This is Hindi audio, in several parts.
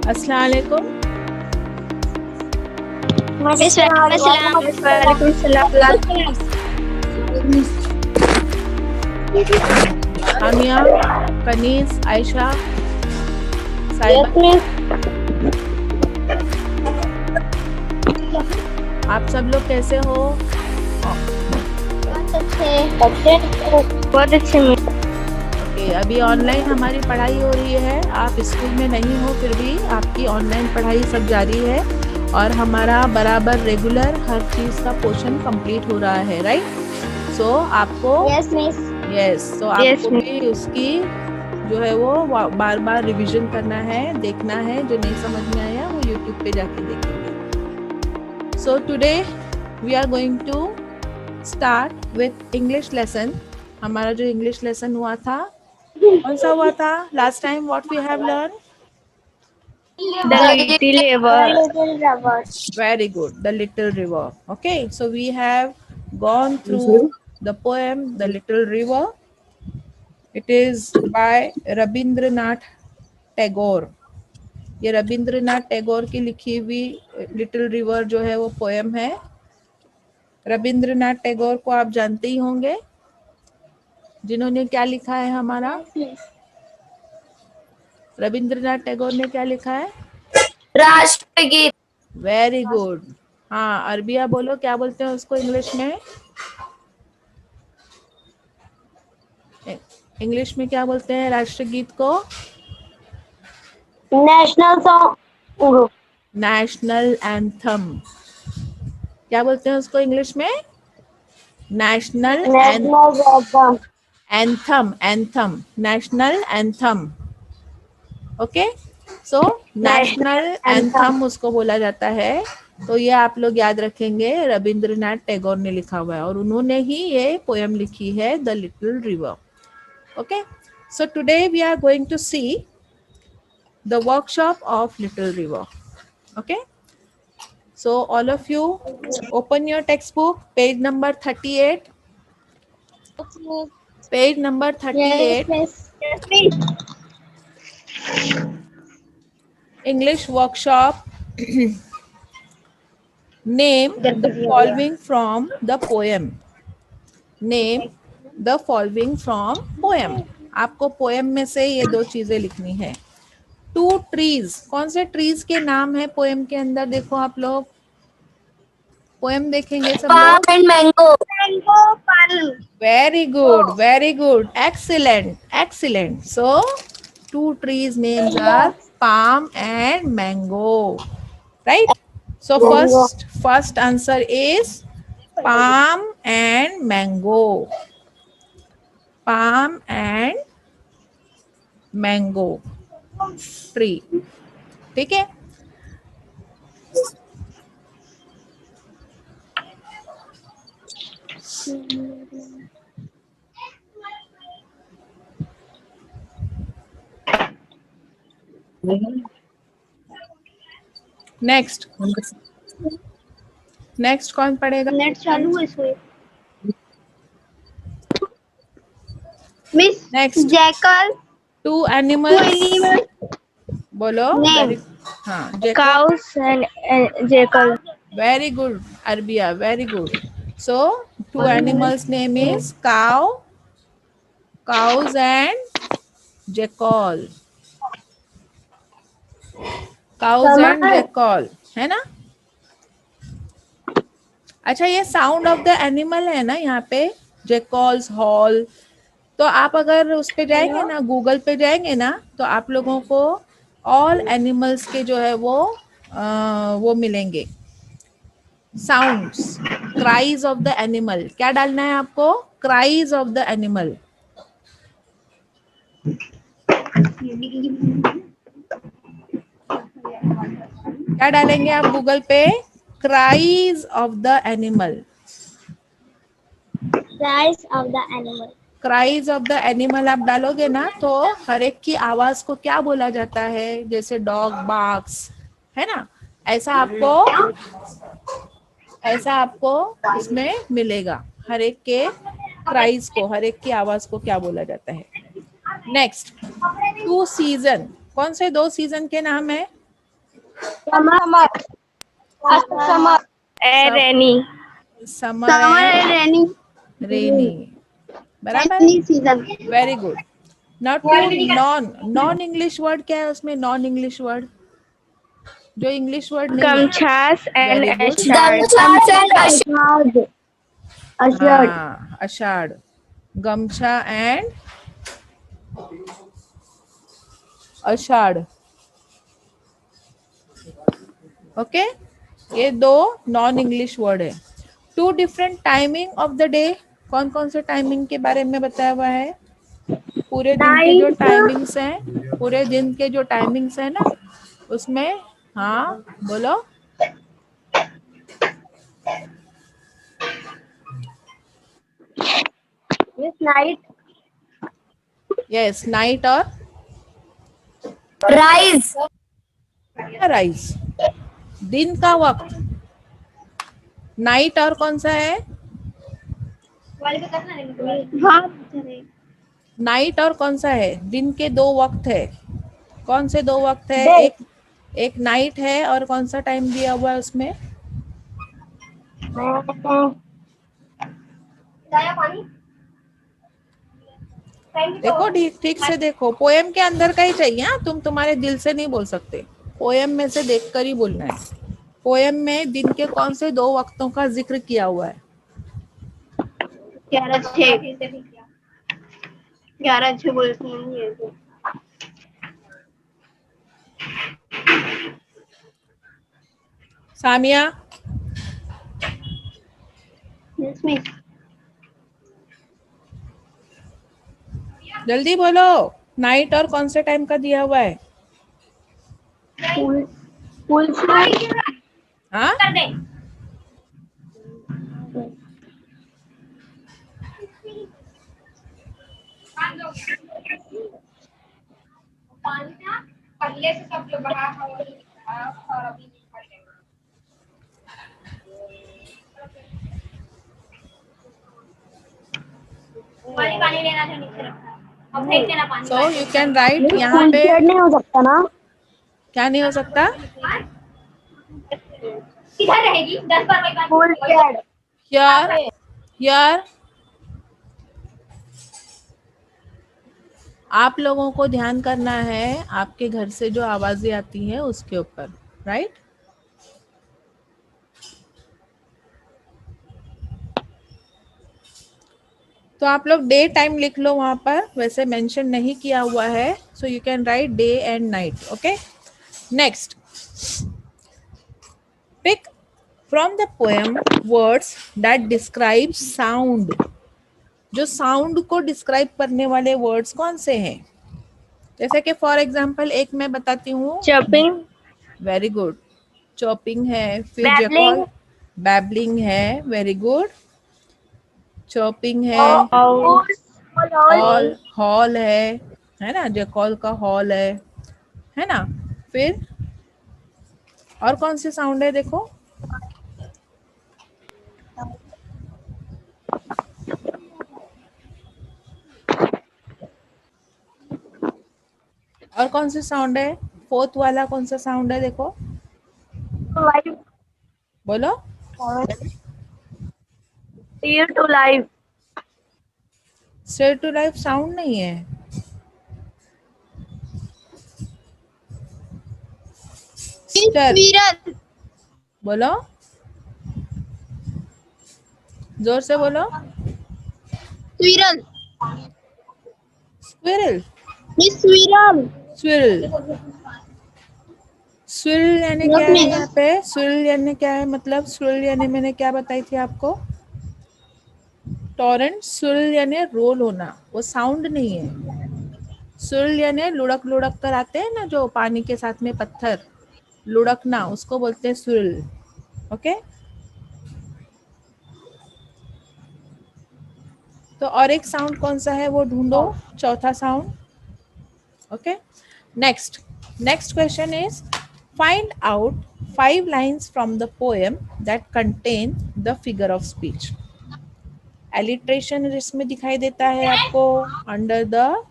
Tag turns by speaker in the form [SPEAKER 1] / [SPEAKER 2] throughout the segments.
[SPEAKER 1] अस्सलाम वालेकुम।
[SPEAKER 2] मिस वालेकुम सलाम।
[SPEAKER 1] हानिया, कनीस, आयशा, साहिबा,
[SPEAKER 2] यस मिस।
[SPEAKER 1] आप सब लोग कैसे हो?
[SPEAKER 2] बहुत अच्छे मिस।
[SPEAKER 1] ओके, अभी ऑनलाइन हमारी पढ़ाई हो रही है। आप स्कूल में नहीं हो, फिर भी आपकी ऑनलाइन पढ़ाई सब जारी है और हमारा बराबर रेगुलर हर चीज़ का पोर्शन कंप्लीट हो रहा है, राइट? सो आपको
[SPEAKER 2] यस मिस।
[SPEAKER 1] सो आपको भी उसकी जो है वो बार बार रिवीजन करना है, देखना है। जो नहीं समझ में आया वो यूट्यूब पे जाके देखेंगे। So today we are going to start with English lesson. हमारा जो इंग्लिश लेसन हुआ था, कौन सा हुआ था last time? What we have learn?
[SPEAKER 2] The little river.
[SPEAKER 1] Very good, the little river. Okay, so we have gone through the poem The Little River. It is by Rabindranath Tagore. ये रविंद्रनाथ टैगोर की लिखी हुई लिटिल रिवर जो है वो पोएम है। रविंद्रनाथ टैगोर को आप जानते ही होंगे, जिन्होंने क्या लिखा है हमारा। रविंद्रनाथ टैगोर ने क्या लिखा है?
[SPEAKER 2] राष्ट्रगीत।
[SPEAKER 1] Very good. हाँ, अरबिया बोलो, क्या बोलते हैं उसको इंग्लिश में? इंग्लिश में क्या बोलते हैं राष्ट्रगीत को?
[SPEAKER 2] National song.
[SPEAKER 1] National anthem. क्या बोलते हैं उसको इंग्लिश में? National
[SPEAKER 2] national
[SPEAKER 1] anthem. Anthem, national anthem. Okay, so national
[SPEAKER 2] anthem.
[SPEAKER 1] Anthem उसको बोला जाता है। तो ये आप लोग याद रखेंगे, रविंद्रनाथ टैगोर ने लिखा हुआ है और उन्होंने ही ये पोएम लिखी है, the little river. Okay, so today we are going to see the workshop of little river. Okay, so all of you open your textbook, page number 38. Page number 38. English workshop. Name the following from the poem. Name the following from poem. आपको पोएम में से ये दो चीजें लिखनी है। टू ट्रीज, कौन से ट्रीज के नाम है पोएम के अंदर? देखो आप लोग पोएम देखेंगे सब लोग।
[SPEAKER 2] एंड मैंगो पानी।
[SPEAKER 1] Very good, very good, excellent, excellent. So, two trees names are palm and mango, right? So first answer is palm and mango. Palm and mango tree. ठीक है? नेक्स्ट नेक्स्ट कौन पढ़ेगा?
[SPEAKER 2] नेट चालू है इसमें। Miss
[SPEAKER 1] next
[SPEAKER 2] jackal.
[SPEAKER 1] Two animals बोलो।
[SPEAKER 2] नेम
[SPEAKER 1] वेरी, हाँ, जेको।
[SPEAKER 2] Cows and jackal.
[SPEAKER 1] Very good, Arbia, very good. So, two animals name is cows and jackal. Cows and jackal, है ना? अच्छा, ये साउंड ऑफ द एनिमल है ना यहाँ पे, जैकल्स हॉल। तो आप अगर उस पे जाएंगे ना, गूगल पे जाएंगे ना, तो आप लोगों को ऑल एनिमल्स के जो है वो मिलेंगे sounds. Cries of the animal, क्या डालना है आपको? Cries of the animal. क्या डालेंगे आप गूगल पे? Cries of the animal.
[SPEAKER 2] Cries of the animal.
[SPEAKER 1] Cries of the animal आप डालोगे ना, तो हर एक की आवाज को क्या बोला जाता है? जैसे डॉग बार्क्स, है ना? ऐसा आपको इसमें मिलेगा। हर एक के क्राइज को, हर एक की आवाज को क्या बोला जाता है। नेक्स्ट, टू सीजन, कौन से दो सीजन के नाम है?
[SPEAKER 2] Summer. Summer.
[SPEAKER 1] सब
[SPEAKER 2] Rainy.
[SPEAKER 1] Summer
[SPEAKER 2] Summer
[SPEAKER 1] and
[SPEAKER 2] and rainy.
[SPEAKER 1] Rainy, बराबर,
[SPEAKER 2] Rainy season.
[SPEAKER 1] Very good. Now two non non English word क्या है उसमें, नॉन इंग्लिश वर्ड जो इंग्लिश वर्ड नहीं है.
[SPEAKER 2] Gamchas and
[SPEAKER 1] very good.
[SPEAKER 2] ashar. Ashad. Ashad.
[SPEAKER 1] हाँ, अषाढ़. गमछा एंड अषाढ़. ओके, ये दो नॉन इंग्लिश वर्ड है. Two different timing of the day, कौन कौन से टाइमिंग के बारे में बताया हुआ है. पूरे दिन के जो
[SPEAKER 2] Night.
[SPEAKER 1] टाइमिंग्स हैं, पूरे दिन के जो टाइमिंग्स हैं ना, उसमें. हाँ बोलो.
[SPEAKER 2] Miss night.
[SPEAKER 1] यस, नाइट और
[SPEAKER 2] Rise.
[SPEAKER 1] राइज. दिन का वक्त नाइट और कौन सा है.
[SPEAKER 2] हाँ.
[SPEAKER 1] नाइट और कौन सा है, दिन के दो वक्त है. कौन से दो वक्त है.
[SPEAKER 2] Day.
[SPEAKER 1] एक एक नाइट है और कौन सा टाइम दिया हुआ है उसमें. देखो ठीक ठीक से देखो, पोएम के अंदर का ही चाहिए. हाँ, तुम तुम्हारे दिल से नहीं बोल सकते, पोएम में से देखकर ही बोलना है. पोएम में दिन के कौन से दो वक्तों का जिक्र किया हुआ है.
[SPEAKER 2] 11 6. 11 6 बोलती हूँ.
[SPEAKER 1] Samia,
[SPEAKER 2] Yes, miss.
[SPEAKER 1] जल्दी बोलो. नाइट और कौन से टाइम का दिया हुआ है.
[SPEAKER 2] Full. Full stop.
[SPEAKER 1] हाँ,
[SPEAKER 2] पानी लेना था नीचे रखा. अब फेंक देना पानी.
[SPEAKER 1] सो यू कैन राइट यहाँ
[SPEAKER 2] फुल
[SPEAKER 1] पे.
[SPEAKER 2] शेड नहीं हो सकता ना.
[SPEAKER 1] क्या नहीं हो सकता.
[SPEAKER 2] किधर रहेगी 10 बार फुल शेड.
[SPEAKER 1] हियर हियर, आप लोगों को ध्यान करना है आपके घर से जो आवाजें आती हैं उसके ऊपर, राइट. तो आप लोग डे टाइम लिख लो वहां पर, वैसे मेंशन नहीं किया हुआ है. So you can write day and night. Okay, next. Pick from the poem words that describe sound. जो साउंड को डिस्क्राइब करने वाले वर्ड्स कौन से हैं. जैसे कि फॉर एग्जाम्पल एक मैं बताती हूँ.
[SPEAKER 2] चॉपिंग.
[SPEAKER 1] Very good. चॉपिंग है. फिर
[SPEAKER 2] बैबलिंग.
[SPEAKER 1] जैकॉल. बैबलिंग है. Very good. चॉपिंग है. हॉल, हॉल है ना, जैकॉल का हॉल है ना. फिर और कौन सी साउंड है देखो. और कौन सी साउंड है. फोर्थ वाला कौन सा साउंड है देखो. बोलो.
[SPEAKER 2] Dear to life.
[SPEAKER 1] Stare to life sound नहीं है. स्टर.
[SPEAKER 2] Squirrel.
[SPEAKER 1] बोलो, जोर से बोलो.
[SPEAKER 2] Squirrel.
[SPEAKER 1] Squirrel.
[SPEAKER 2] Miss Squirrel.
[SPEAKER 1] Swirl. Swirl यानी क्या है यहाँ पे. स्विरल यानी क्या है, मतलब स्विरल यानी मैंने क्या बताई थी आपको. टॉरेंट. स्विरल यानी रोल होना, वो साउंड नहीं है. स्विरल यानी लुढ़क लुढ़क कर आते हैं ना जो पानी के साथ में पत्थर, लुढ़कना, उसको बोलते हैं स्विरल. ओके, तो और एक साउंड कौन सा है वो ढूंढो, चौथा sound. Okay, next. Next question is find out 5 lines from the poem that contain the figure of speech. Alliteration इसमें दिखाई देता है आपको under the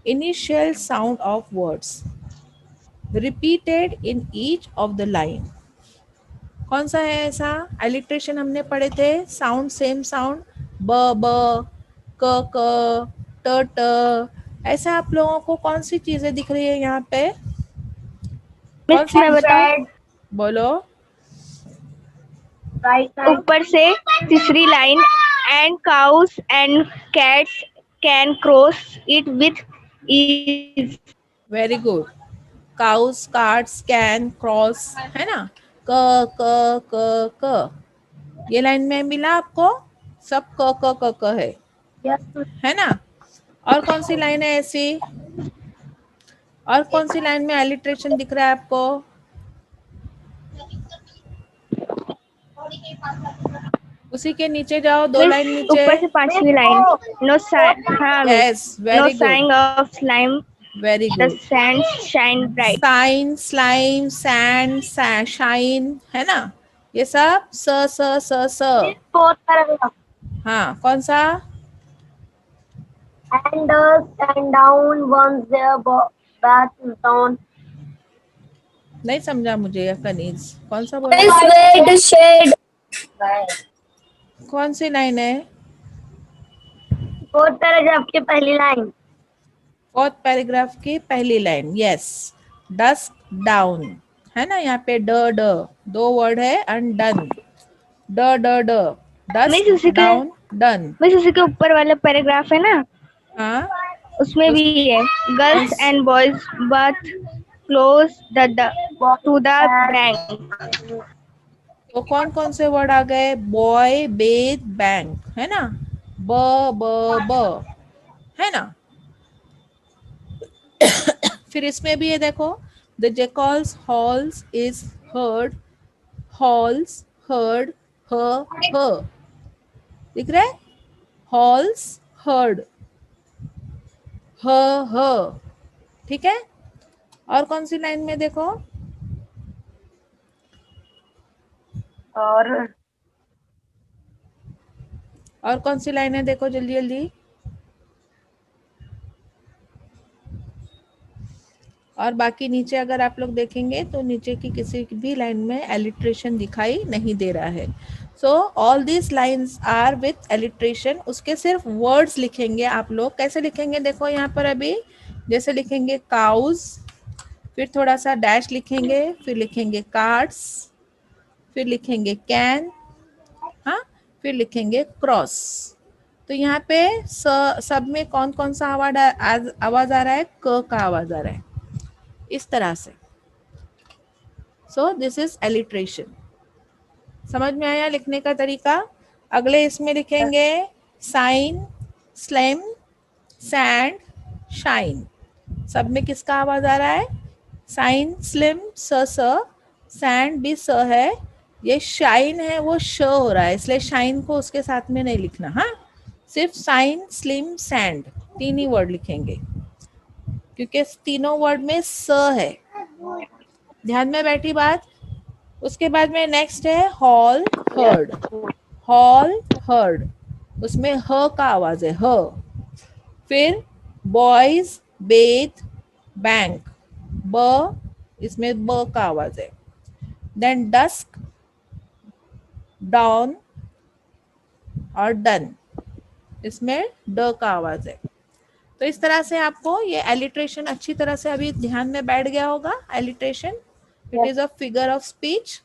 [SPEAKER 1] initial sound of words. repeated in each of the line. कौन सा है ऐसा? एलिट्रेशन हमने पढ़े थे, साउंड सेम साउंड, ब ब, क क, ट ट। ऐसा आप लोगों को कौन सी चीजें दिख रही है यहाँ पे? कौन
[SPEAKER 2] मिस
[SPEAKER 1] सी?
[SPEAKER 2] मैं बताऊं?
[SPEAKER 1] बोलो।
[SPEAKER 2] ऊपर से तीसरी line, and cows and cats can cross it with ease.
[SPEAKER 1] Very good. Cows cards can cross, है ना? क क क क, ये लाइन में मिला आपको? सब क क क क है ना? और कौन सी लाइन है ऐसी? और कौन सी लाइन में एलिट्रेशन दिख रहा है आपको? उसी के नीचे जाओ, दो
[SPEAKER 2] मिस
[SPEAKER 1] लाइन नीचे।
[SPEAKER 2] ऊपर से पांचवी लाइन, नो हाँ miss,
[SPEAKER 1] yes,
[SPEAKER 2] no
[SPEAKER 1] very good,
[SPEAKER 2] sign of slime,
[SPEAKER 1] very
[SPEAKER 2] the
[SPEAKER 1] good.
[SPEAKER 2] Sand shine bright.
[SPEAKER 1] Sign, slime, sand, shine, है ना? ये सब स स स स। हाँ, कौन सा?
[SPEAKER 2] And stand down once their back is down.
[SPEAKER 1] नहीं समझा मुझे ये कनीज, कौन सा बोला?
[SPEAKER 2] Miss wait shade.
[SPEAKER 1] कौन सी लाइन है?
[SPEAKER 2] फोर्थ पैराग्राफ की पहली लाइन।
[SPEAKER 1] फोर्थ पैराग्राफ की पहली लाइन, यस। डस्क डाउन, है ना? यहाँ पे ड ड, दो वर्ड है, एंड डन, ड ड ड,
[SPEAKER 2] मिस
[SPEAKER 1] डस्क
[SPEAKER 2] उसी के
[SPEAKER 1] डाउन, डन।
[SPEAKER 2] मिस उसी के ऊपर वाला पैराग्राफ है ना,
[SPEAKER 1] हाँ,
[SPEAKER 2] उसमें
[SPEAKER 1] उस
[SPEAKER 2] भी है,
[SPEAKER 1] कौन
[SPEAKER 2] girls and boys but close the two the bank.
[SPEAKER 1] तो कौन कौन से वर्ड आ गए? बॉय, बेद, बैंक, है ना? ब ब ब, है ना? फिर इसमें भी ये देखो, the jackals howls is heard, howls heard, ह ह, दिख रहा है? हॉल्स हर्ड, ह ह, ठीक है? और कौन सी लाइन में देखो?
[SPEAKER 2] और
[SPEAKER 1] और कौन सी लाइन है देखो जल्दी जल्दी। और बाकी नीचे अगर आप लोग देखेंगे तो नीचे की किसी भी लाइन में एलिट्रेशन दिखाई नहीं दे रहा है। So all these lines are with alliteration. उसके सिर्फ वर्ड्स लिखेंगे आप लोग। कैसे लिखेंगे देखो यहाँ पर अभी, जैसे लिखेंगे काउज, फिर थोड़ा सा डैश लिखेंगे, फिर लिखेंगे कार्ड्स, फिर लिखेंगे कैन, हाँ, फिर लिखेंगे क्रॉस। तो यहाँ पे सब में कौन कौन सा आवाज आ रहा है? क का आवाज आ रहा है, इस तरह से। So this is alliteration. समझ में आया लिखने का तरीका? अगले इसमें लिखेंगे साइन, स्लेम, सैंड, शाइन। सब में किसका आवाज आ रहा है? साइन, स्लिम, स स, सैंड भी स है, ये शाइन है वो श हो रहा है, इसलिए शाइन को उसके साथ में नहीं लिखना। हाँ, सिर्फ साइन, स्लिम, सैंड, तीन ही वर्ड लिखेंगे, क्योंकि तीनों वर्ड में स है। ध्यान में बैठी बात? उसके बाद में नेक्स्ट है हॉल हर्ड, हॉल हर्ड, उसमें ह का आवाज है, ह। फिर बॉयज बेथ बैंक, ब, इसमें ब का आवाज है। देन डस्क डाउन और डन, इसमें ड का आवाज है। तो इस तरह से आपको ये एलिट्रेशन अच्छी तरह से अभी ध्यान में बैठ गया होगा। Alliteration, it is a figure of speech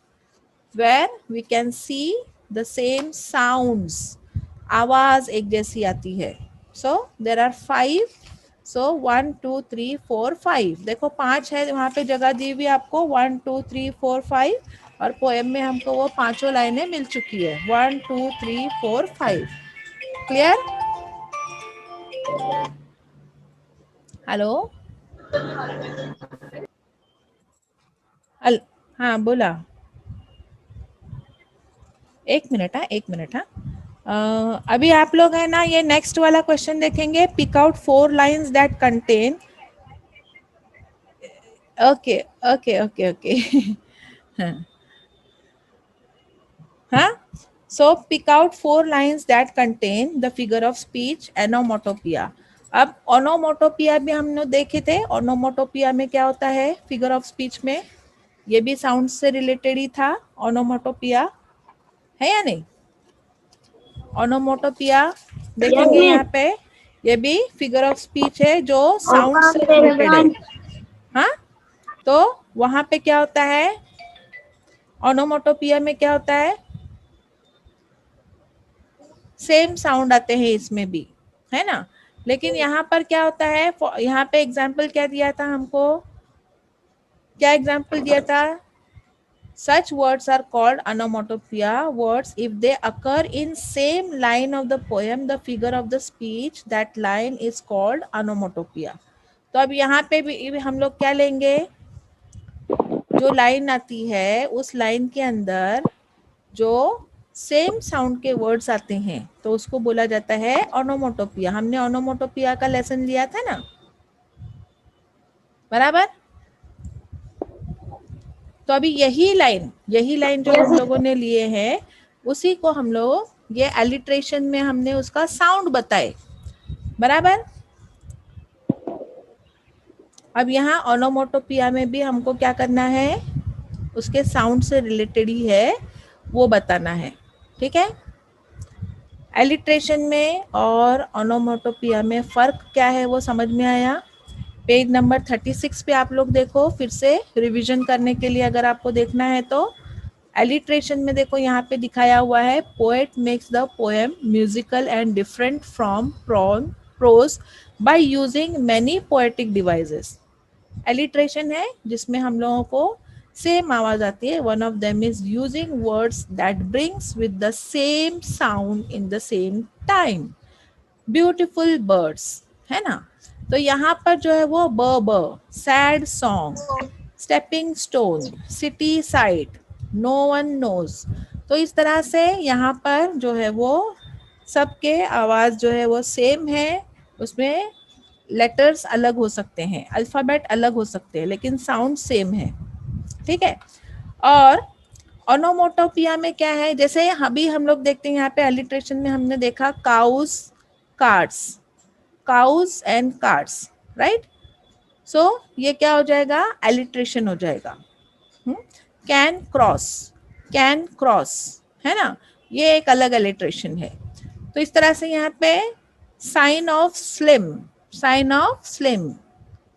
[SPEAKER 1] where we can see the same sounds, आवाज एक जैसी आती है। so there are 5, so 1 2 3 4 5, देखो 5 है वहां पे जगह दी हुई आपको, 1 2 3 4 5, और पोएम में हमको वो पांचों लाइनें मिल चुकी है, 1 2 3 4 5। क्लियर? हेलो? हाँ बोला। एक मिनट, हाँ एक मिनट, हाँ। अभी आप लोग है ना, ये नेक्स्ट वाला क्वेश्चन देखेंगे, pick out 4 lines that contain, okay okay okay okay. हाँ हाँ, so pick out 4 lines that contain the figure of speech onomatopoeia. अब ओनोमोटोपिया भी हमने देखे थे। ओनोमोटोपिया में क्या होता है फिगर ऑफ स्पीच में, ये भी साउंड से रिलेटेड ही था। ओनोमोटोपिया है या नहीं? ओनोमोटोपिया देखेंगे यहाँ पे, ये भी फिगर ऑफ स्पीच है जो साउंड से रिलेटेड है। हाँ, तो वहां पे क्या होता है, ओनोमोटोपिया में क्या होता है, सेम साउंड आते हैं इसमें भी, है ना। लेकिन यहाँ पर क्या होता है, यहाँ पे एग्जाम्पल क्या दिया था हमको, क्या एग्जाम्पल दिया था, such words are called onomatopoeia words if they occur in same line of the poem, the figure of the speech, that line is called onomatopoeia। तो अब यहाँ पे भी हम लोग क्या लेंगे, जो लाइन आती है उस लाइन के अंदर जो सेम साउंड के वर्ड्स आते हैं तो उसको बोला जाता है ओनोमोटोपिया। हमने ओनोमोटोपिया का लेसन लिया था ना, बराबर। तो अभी यही लाइन जो हम लोगों ने लिए हैं उसी को हम लोग ये एलिट्रेशन में हमने उसका साउंड बताए, बराबर। अब यहाँ ओनोमोटोपिया में भी हमको क्या करना है, उसके साउंड से रिलेटेड ही है वो बताना है, ठीक है। एलिट्रेशन में और ओनोमोटोपिया में फ़र्क क्या है वो समझ में आया। पेज नंबर 36 पे आप लोग देखो, फिर से रिवीजन करने के लिए अगर आपको देखना है तो। एलिट्रेशन में देखो यहाँ पे दिखाया हुआ है, poet makes the poem musical and different from prose by using many poetic devices. Alliteration है जिसमें हम लोगों को सेम आवाज आती है, one of them is using words that brings with the same sound in the same time. Beautiful birds, है ना। तो यहाँ पर जो है वो ब sad song, stepping stone, city side, no one knows. तो इस तरह से यहाँ पर जो है वो सबके आवाज जो है वो सेम है, उसमें लेटर्स अलग हो सकते हैं, अल्फ़ाबेट अलग हो सकते हैं, लेकिन साउंड सेम है, ठीक है। और ओनोमोटोपिया में क्या है, जैसे अभी हम लोग देखते हैं यहाँ पे एलिट्रेशन में हमने देखा cows cards, cows and cards, right. So ये क्या हो जाएगा, एलिट्रेशन हो जाएगा। कैन क्रॉस, है ना, ये एक अलग एलिट्रेशन है। तो इस तरह से यहाँ पे साइन ऑफ स्लिम,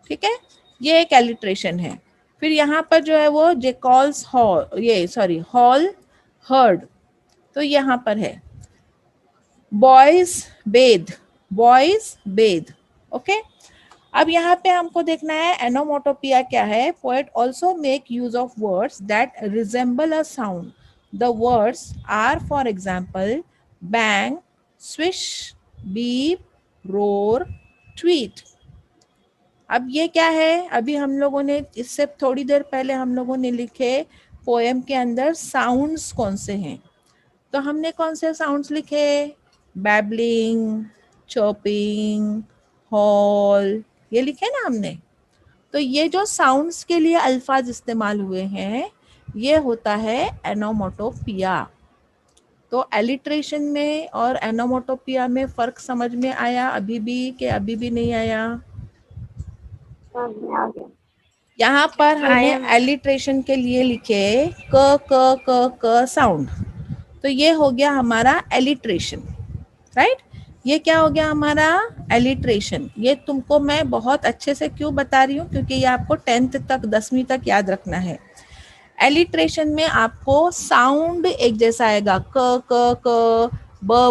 [SPEAKER 1] ठीक है, ये एक एलिट्रेशन है। फिर यहाँ पर जो है वो जेकॉल्स हॉल, ये सॉरी हॉल हर्ड, तो यहाँ पर है बॉयज बेद, ओके। अब यहाँ पे हमको देखना है एनोमोटोपिया क्या है। Poet also make use of words that resemble a sound. The words are for example bang, swish, beep, roar, tweet. अब ये क्या है, अभी हम लोगों ने इससे थोड़ी देर पहले हम लोगों ने लिखे पोएम के अंदर साउंड्स कौन से हैं, तो हमने कौन से साउंड्स लिखे, बैबलिंग, चॉपिंग, हॉल, ये लिखे ना हमने। तो ये जो साउंड्स के लिए अल्फाज इस्तेमाल हुए हैं ये होता है एनोमोटोपिया। तो एलिट्रेशन में और एनोमोटोपिया में फर्क समझ में आया अभी भी कि अभी भी नहीं आया? यहाँ पर हमने एलिट्रेशन के लिए लिखे क साउंड, तो ये हो गया हमारा एलिट्रेशन, राइट। ये क्या हो गया हमारा एलिट्रेशन। ये तुमको मैं बहुत अच्छे से क्यों बता रही हूँ, क्योंकि ये आपको 10th तक 10वीं तक याद रखना है। एलिट्रेशन में आपको साउंड एक जैसा आएगा, क ब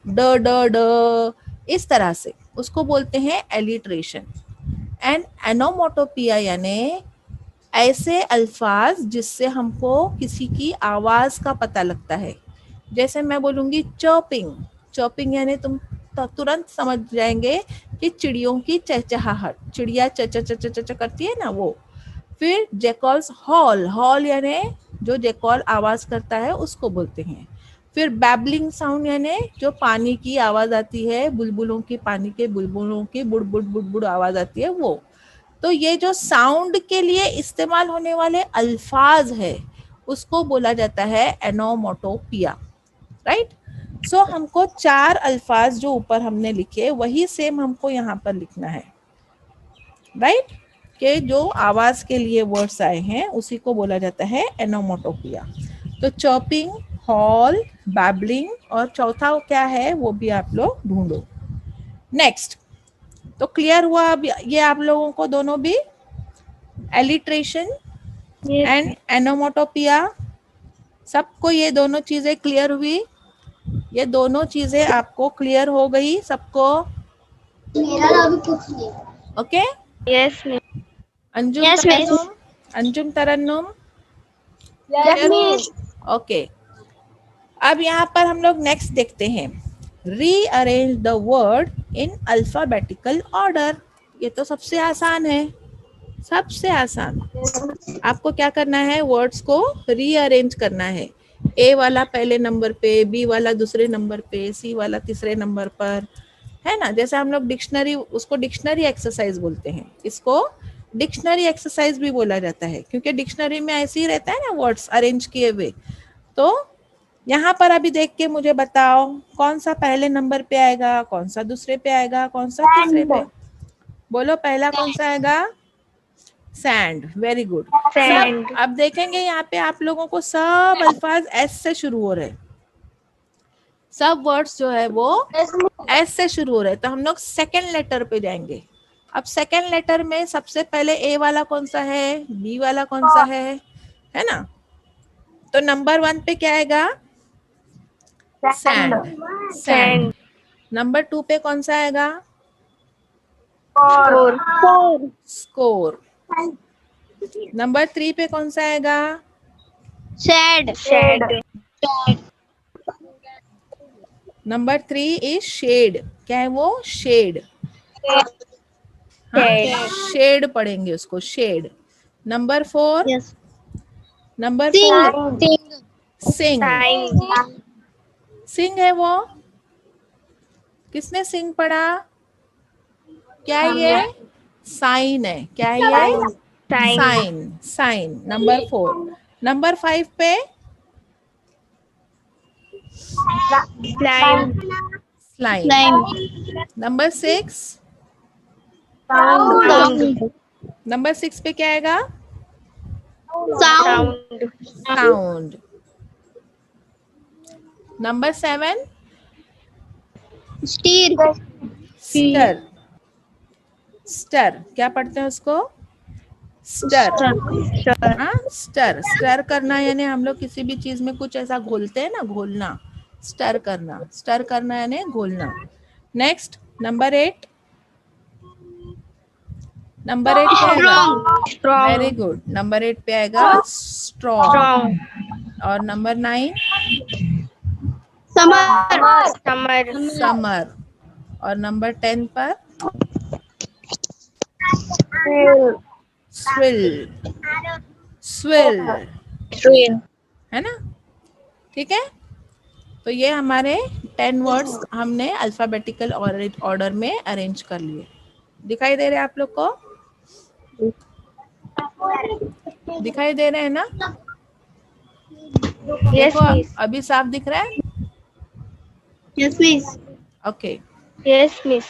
[SPEAKER 1] ड, इस तरह से उसको बोलते हैं एलिट्रेशन। एंड एनोमोटोपिया यानी ऐसे अल्फाज जिससे हमको किसी की आवाज का पता लगता है। जैसे मैं बोलूंगी चॉपिंग यानी तुम तुरंत समझ जाएंगे कि चिड़ियों की चहचहाहट, चिड़िया च करती है ना वो। फिर जेकॉल्स हॉल यानी जो जेकॉल आवाज करता है उसको बोलते हैं। फिर बैबलिंग साउंड यानी जो पानी की आवाज आती है, बुलबुलों की, पानी के बुलबुलों की बुड़ आवाज आती है वो। तो ये जो साउंड के लिए इस्तेमाल होने वाले अल्फाज है उसको बोला जाता है एनोमोटोपिया, राइट। सो हमको 4 अल्फाज जो ऊपर हमने लिखे वही सेम हमको यहाँ पर लिखना है, राइट? कि जो आवाज के लिए वर्ड्स आए हैं उसी को बोला जाता है एनोमोटोपिया। तो चॉपिंग, हॉल, बैबलिंग और चौथा क्या है वो भी आप लोग ढूंढो। नेक्स्ट, तो क्लियर हुआ अब ये आप लोगों को दोनों भी, एलिट्रेशन एंड एनोमोटोपिया, सबको ये दोनों चीजें क्लियर हुई? ये दोनों चीजें आपको क्लियर हो गई सबको?
[SPEAKER 3] मेरा अभी कुछ नहीं।
[SPEAKER 1] Okay?
[SPEAKER 2] Yes miss.
[SPEAKER 1] Anjum
[SPEAKER 3] Yes, miss.
[SPEAKER 1] तरन्नुम, अंजुम तरन्नुम,
[SPEAKER 3] Yes, miss.
[SPEAKER 1] ओके। अब यहाँ पर हम लोग नेक्स्ट देखते हैं, rearrange the word in alphabetical order. ये तो सबसे आसान है, सबसे आसान। आपको क्या करना है, वर्ड्स को रीअरेंज करना है। ए वाला पहले नंबर पे, बी वाला दूसरे नंबर पे, सी वाला तीसरे नंबर पर, है ना? जैसे हम लोग डिक्शनरी, उसको डिक्शनरी एक्सरसाइज बोलते हैं, इसको डिक्शनरी एक्सरसाइज भी बोला जाता है, क्योंकि डिक्शनरी में ऐसे ही रहता है ना वर्ड्स अरेंज किए हुए। तो यहाँ पर अभी देख के मुझे बताओ कौन सा पहले नंबर पे आएगा, कौन सा दूसरे पे आएगा, कौन सा तीसरे पे? बोलो पहला कौन सा आएगा? Sand, very good.
[SPEAKER 2] सैंड।
[SPEAKER 1] सब अब देखेंगे यहाँ पे आप लोगों को सब अल्फाज एस से शुरू हो रहे हैं, सब वर्ड्स जो है वो एस से शुरू हो रहे हैं। तो हम लोग सेकेंड लेटर पे जाएंगे। अब सेकेंड लेटर में सबसे पहले ए वाला कौन सा है, बी वाला कौन सा है ना? तो नंबर 1 पे क्या आएगा? Sand, sand. नंबर 2 पे कौन सा आएगा? स्कोर। नंबर 3 पे कौन सा आएगा?
[SPEAKER 3] Shed.
[SPEAKER 1] Number 3 is shed. क्या है वो? शेड। हाँ, शेड पढ़ेंगे उसको, shed. Number 4,
[SPEAKER 3] Yes.
[SPEAKER 1] Number
[SPEAKER 3] Sing.
[SPEAKER 1] 4
[SPEAKER 3] Sing.
[SPEAKER 1] Sing. Sing है वो, किसने सिंग पढ़ा? क्या है ये? साइन है। क्या है ये? Sign, sign. नंबर 4। नंबर 5 पे
[SPEAKER 2] slime.
[SPEAKER 1] Slime. Number 6,
[SPEAKER 3] Sound.
[SPEAKER 1] Number 6 पे क्या आएगा?
[SPEAKER 3] Sound.
[SPEAKER 1] Sound. Number 7
[SPEAKER 3] Steer.
[SPEAKER 1] Steer. Steer क्या पढ़ते हैं उसको? स्टर। हाँ, स्टर। स्टर करना यानी हम लोग किसी भी चीज में कुछ ऐसा घोलते हैं ना, घोलना, स्टर करना। स्टर करना यानी घोलना। नेक्स्ट, नंबर 8, नंबर 8 क्या आएगा? Very good. नंबर 8 पे आएगा स्ट्रॉन्ग। और नंबर 9
[SPEAKER 3] Summer.
[SPEAKER 1] समर। और नंबर 10 पर स्विल, स्विल, है ना? ठीक है। तो ये हमारे 10 वर्ड्स हमने अल्फाबेटिकल ऑर्डर में अरेंज कर लिए। दिखाई दे रहे हैं आप लोग को? दिखाई दे रहे हैं ना?
[SPEAKER 2] यस
[SPEAKER 1] देखो
[SPEAKER 2] मिस।
[SPEAKER 1] अभी साफ दिख रहा है?
[SPEAKER 3] Yes, miss.
[SPEAKER 1] Okay.
[SPEAKER 2] Yes miss.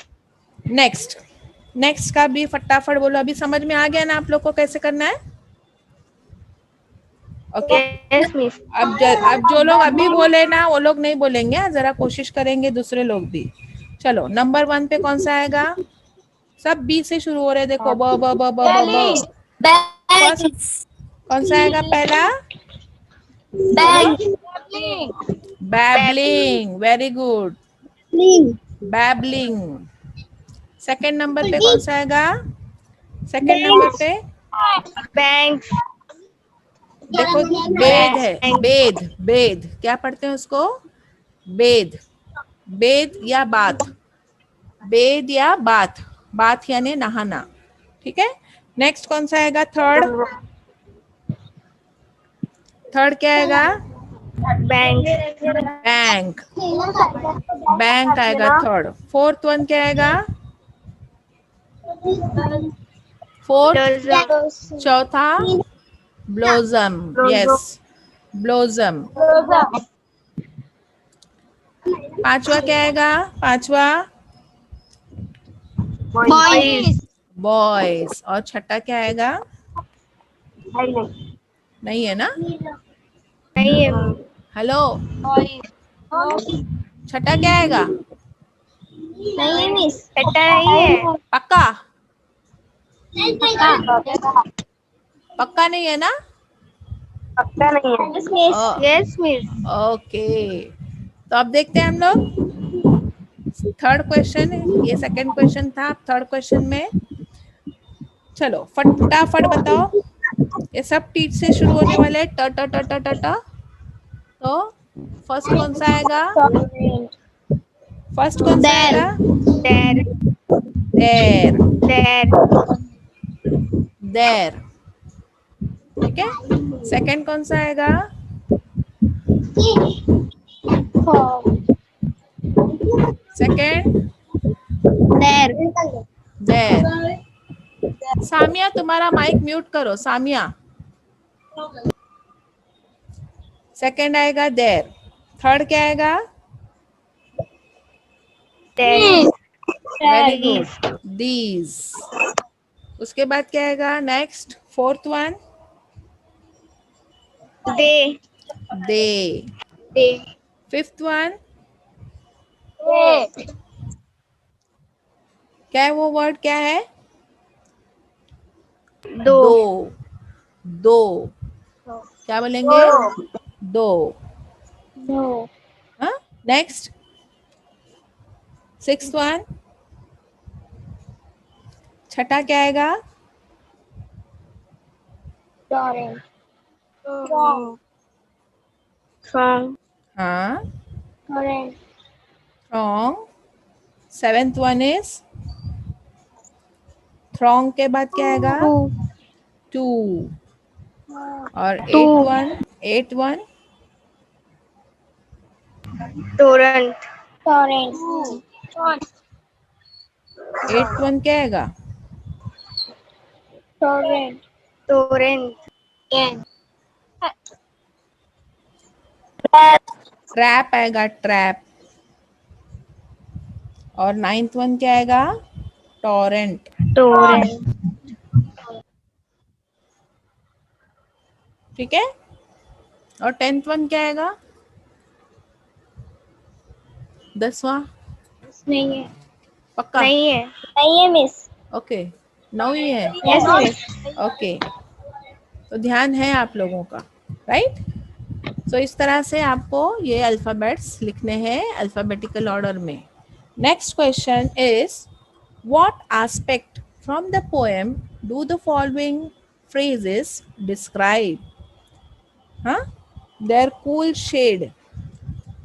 [SPEAKER 1] Next, next का भी फटाफट बोलो। अभी समझ में आ गया ना आप लोग को कैसे करना है? ओके।
[SPEAKER 2] Yes miss.
[SPEAKER 1] अब जो लोग अभी बोले ना वो लोग नहीं बोलेंगे, जरा कोशिश करेंगे दूसरे लोग भी। चलो, नंबर 1 पे कौन सा आएगा? सब बी से शुरू हो रहे, देखो ब ब ब ब ब ब। फर्स्ट कौन सा आएगा? पहला babbling, very good, babbling. Second number पे कौन सा आएगा? सेकंड नंबर पे
[SPEAKER 2] बैंक्स।
[SPEAKER 1] देखो बेद है, बेद, बेद क्या पढ़ते हैं उसको? बेद, बेद या बाथ, बेद या बाथ, बाथ यानी नहाना। ठीक है। नेक्स्ट कौन सा आएगा? थर्ड, थर्ड क्या आएगा?
[SPEAKER 2] बैंक।
[SPEAKER 1] बैंक, बैंक आएगा थर्ड। फोर्थ वन क्या आएगा? फोर्थ, चौथा ब्लोजम, यस, ब्लोजम। पांचवा क्या आएगा? पांचवा
[SPEAKER 3] Boys.
[SPEAKER 1] बॉयज। और छठा क्या आएगा? नहीं है ना?
[SPEAKER 2] नहीं है।
[SPEAKER 1] Hello,
[SPEAKER 3] Boys.
[SPEAKER 1] छठा क्या आएगा?
[SPEAKER 3] नहीं मिस।
[SPEAKER 2] छठा नहीं है।
[SPEAKER 1] पक्का?
[SPEAKER 3] पक्का।
[SPEAKER 1] पक्का नहीं है ना?
[SPEAKER 3] Yes miss.
[SPEAKER 2] Yes miss.
[SPEAKER 1] Okay, तो अब देखते हैं हम लोग थर्ड क्वेश्चन। ये सेकंड क्वेश्चन था, थर्ड क्वेश्चन में चलो फटाफट बताओ। ये सब टी से शुरू होने वाले हैं, ट ट ट ट ट ट। तो फर्स्ट कौन सा आएगा? फर्स्ट कौन सा
[SPEAKER 3] There.
[SPEAKER 1] आएगा?
[SPEAKER 2] देर।
[SPEAKER 1] देर।
[SPEAKER 2] देर।
[SPEAKER 1] देर, ठीक है। सेकंड कौन सा आएगा? Second
[SPEAKER 3] There.
[SPEAKER 1] देर। सामिया तुम्हारा माइक म्यूट करो, सामिया। सेकंड आएगा देर। थर्ड क्या आएगा?
[SPEAKER 2] There.
[SPEAKER 1] Very
[SPEAKER 2] These.
[SPEAKER 1] Good, these. उसके बाद क्या आएगा next? Fourth one
[SPEAKER 2] they.
[SPEAKER 1] They.
[SPEAKER 2] They.
[SPEAKER 1] Fifth one
[SPEAKER 3] They.
[SPEAKER 1] क्या है? वो वर्ड क्या है?
[SPEAKER 2] दो।
[SPEAKER 1] दो। दो क्या बोलेंगे? दो।
[SPEAKER 3] No.
[SPEAKER 1] हाँ, नेक्स्ट सिक्स्थ वन। छठा क्या आएगा?
[SPEAKER 3] Torrent. Strong.
[SPEAKER 2] Strong.
[SPEAKER 1] हाँ,
[SPEAKER 3] Torrent.
[SPEAKER 1] Strong. Seventh one is throng के बाद क्या आएगा?
[SPEAKER 2] Two.
[SPEAKER 1] टू। और eight
[SPEAKER 2] Two.
[SPEAKER 1] One, eight one
[SPEAKER 2] Torrent.
[SPEAKER 3] Torrent.
[SPEAKER 1] Eight one क्या आएगा?
[SPEAKER 3] Torrent.
[SPEAKER 2] Torrent.
[SPEAKER 3] Again.
[SPEAKER 1] ट्रैप आएगा, ट्रैप। और नाइन्थ वन क्या आएगा? टॉरेंट।
[SPEAKER 2] Torrent.
[SPEAKER 1] ठीक है। और टेंथ वन क्या आएगा? दसवां?
[SPEAKER 3] नहीं है।
[SPEAKER 1] पक्का?
[SPEAKER 2] नहीं है।
[SPEAKER 3] नहीं है मिस।
[SPEAKER 1] ओके, नौ ही है।
[SPEAKER 2] Yes miss.
[SPEAKER 1] ओके, तो ध्यान है आप लोगों का, राइट। सो इस तरह से आपको ये अल्फ़ाबेट्स लिखने हैं अल्फ़ाबेटिकल ऑर्डर में। Next question is what aspect from the poem do the following phrases describe? हाँ, their cool shade.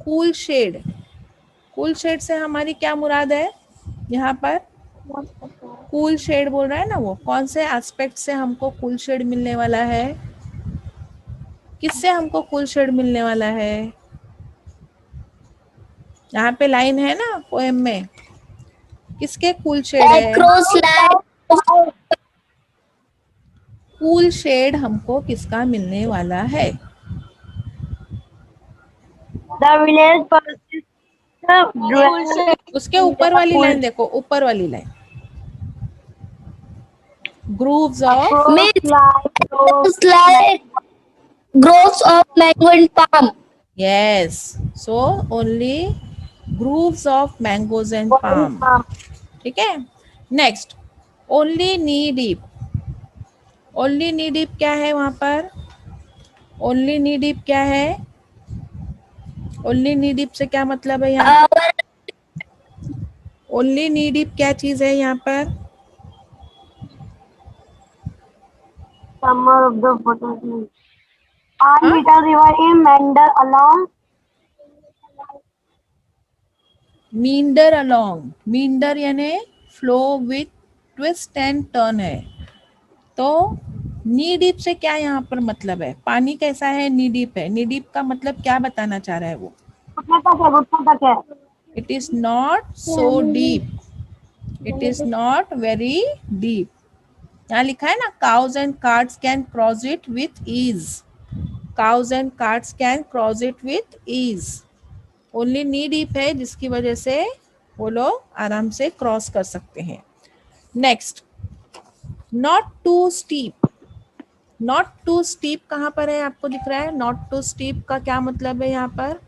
[SPEAKER 1] Cool shade, cool shade से हमारी क्या मुराद है यहाँ पर? कूल शेड बोल रहा है ना, वो कौन से एस्पेक्ट से हमको कूल शेड मिलने वाला है? किससे हमको कूल शेड मिलने वाला है? यहाँ पे लाइन है ना पोएम में, किसके कूल शेड है?
[SPEAKER 3] Across line.
[SPEAKER 1] कूल शेड हमको किसका मिलने वाला है?
[SPEAKER 3] The village persists.
[SPEAKER 1] उसके ऊपर वाली लाइन देखो, ऊपर वाली line, groves of.
[SPEAKER 3] Across like groves of mango and palm.
[SPEAKER 1] Yes, so only groves of mangoes and palm. ठीक है। Next, only knee deep. Only knee deep क्या है वहां पर? ओनली नी डीप क्या है? ओनली नी डीप से क्या मतलब है यहाँ? ओनली नी डीप क्या चीज है यहाँ पर?
[SPEAKER 3] Summer of the potato. And little river in meander along.
[SPEAKER 1] Meander along, meander यानी flow with twist and turn है। तो नी डीप से क्या यहाँ पर मतलब है? पानी कैसा है? नी डीप है। नी डीप का मतलब क्या बताना चाह रहा है वो?
[SPEAKER 3] घुटने तक है।
[SPEAKER 1] It is not so deep, it is not very deep. यहाँ लिखा है ना, cows and carts can cross it with ease. Cows and carts can cross it with ease. Only knee deep है, जिसकी वजह से वो लोग आराम से क्रॉस कर सकते हैं। Next, not too steep. Not too steep कहाँ पर है, आपको दिख रहा है? नॉट टू स्टीप का क्या मतलब है? यहाँ पर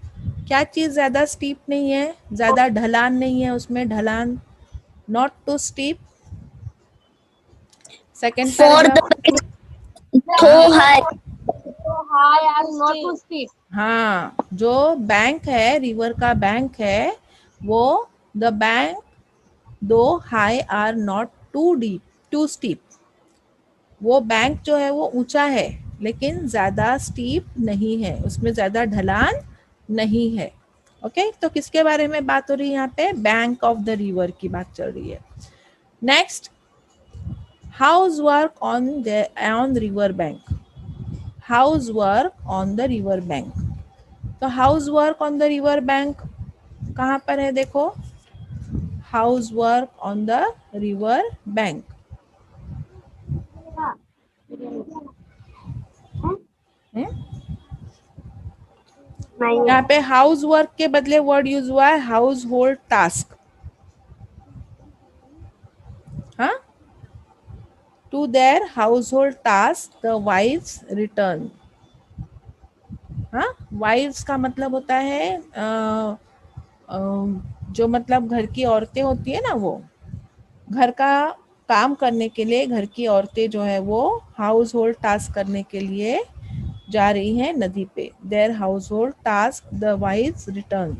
[SPEAKER 1] क्या चीज ज्यादा स्टीप नहीं है, ज्यादा ढलान नहीं है उसमें, ढलान। Not too steep, second
[SPEAKER 2] For
[SPEAKER 1] paragraph.
[SPEAKER 2] the
[SPEAKER 1] हाँ
[SPEAKER 2] so high.
[SPEAKER 3] So high as not too steep.
[SPEAKER 1] हाँ, जो बैंक है, रिवर का बैंक है, वो the bank though high are not too deep too steep. वो बैंक जो है वो ऊंचा है लेकिन ज्यादा स्टीप नहीं है, उसमें ज्यादा ढलान नहीं है। ओके, तो किसके बारे में बात हो रही है यहाँ पे? बैंक ऑफ द रिवर की बात चल रही है। Next, house work on river bank. House work on the river bank. तो house work on the river bank कहाँ पर है? देखो, house work on the river bank.
[SPEAKER 3] नहीं
[SPEAKER 1] यहाँ पे हाउस वर्क के बदले वर्ड यूज हुआ है हाउस होल्ड टास्क। हाँ, to their household task the wives return. हाँ, वाइफ्स का मतलब होता है जो मतलब घर की औरतें होती है ना, वो घर का काम करने के लिए घर की औरतें जो है वो हाउस होल्ड टास्क करने के लिए जा रही हैं नदी पे। Their household task the wives return.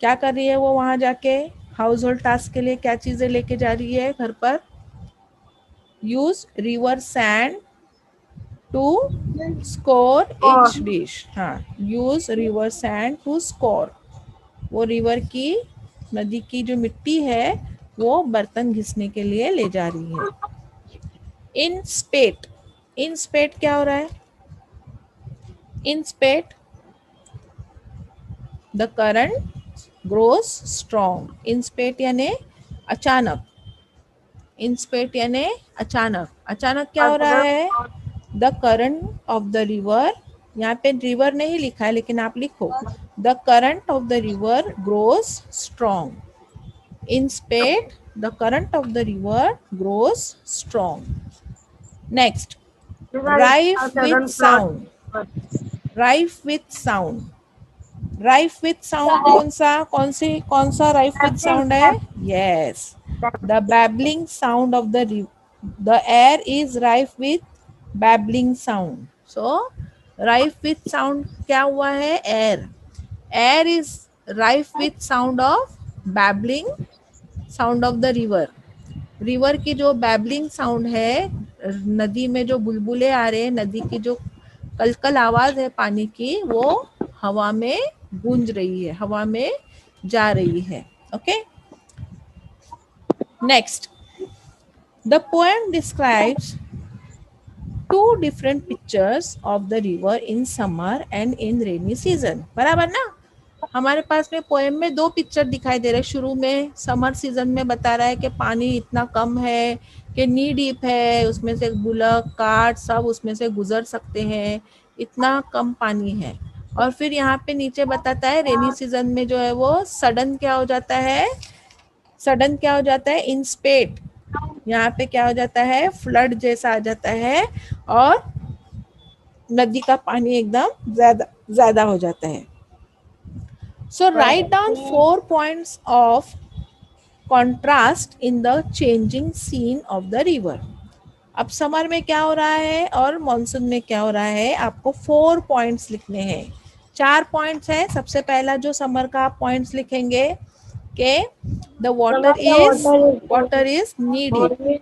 [SPEAKER 1] क्या कर रही है वो वहां जाके? हाउस होल्ड टास्क के लिए क्या चीजें लेके जा रही है घर पर? Use river sand to scour each dish. हाँ, use river sand to scour. वो रिवर की, नदी की जो मिट्टी है वो बर्तन घिसने के लिए ले जा रही है। इन स्पेट, इन स्पेट क्या हो रहा है? इन spate the current gross strong. In स्पेट यानी अचानक, इन स्पेट यानी अचानक। अचानक क्या हो रहा है? The current of the river, यहाँ पे रिवर नहीं लिखा है लेकिन आप लिखो the current of the river grows strong. In spate the current of the river grows strong. Next, rife with sound. Rife with sound. Rife with sound कौन सा राइफ विथ साउंड है? Yes, the babbling sound of the air is rife with babbling sound. So rife with sound क्या हुआ है? Air. Air is rife with sound of babbling sound of the river. River की जो बैबलिंग साउंड है, नदी में जो बुलबुले आ रहे हैं, नदी की जो कलकल आवाज है पानी की, वो हवा में गूंज रही है, हवा में जा रही है। Okay, next, the poem describes two different pictures of the river in summer and in rainy season. बराबर ना? हमारे पास में पोएम में दो पिक्चर दिखाई दे रहे हैं। शुरू में समर सीजन में बता रहा है कि पानी इतना कम है कि नी डीप है, उसमें से बुलक कार्ट सब उसमें से गुजर सकते हैं, इतना कम पानी है। और फिर यहाँ पे नीचे बताता है रेनी सीजन में जो है वो सडन क्या हो जाता है? सडन क्या हो जाता है? इन स्पेट, यहाँ पे क्या हो जाता है? फ्लड जैसा आ जाता है और नदी का पानी एकदम ज्यादा ज्यादा हो जाता है। So write down 4 points of contrast in the changing scene of the river. अब समर में क्या हो रहा है और मॉनसून में क्या हो रहा है, आपको 4 पॉइंट्स लिखने हैं। 4 पॉइंट्स है। सबसे पहला जो समर का आप पॉइंट्स लिखेंगे कि the water is knee deep.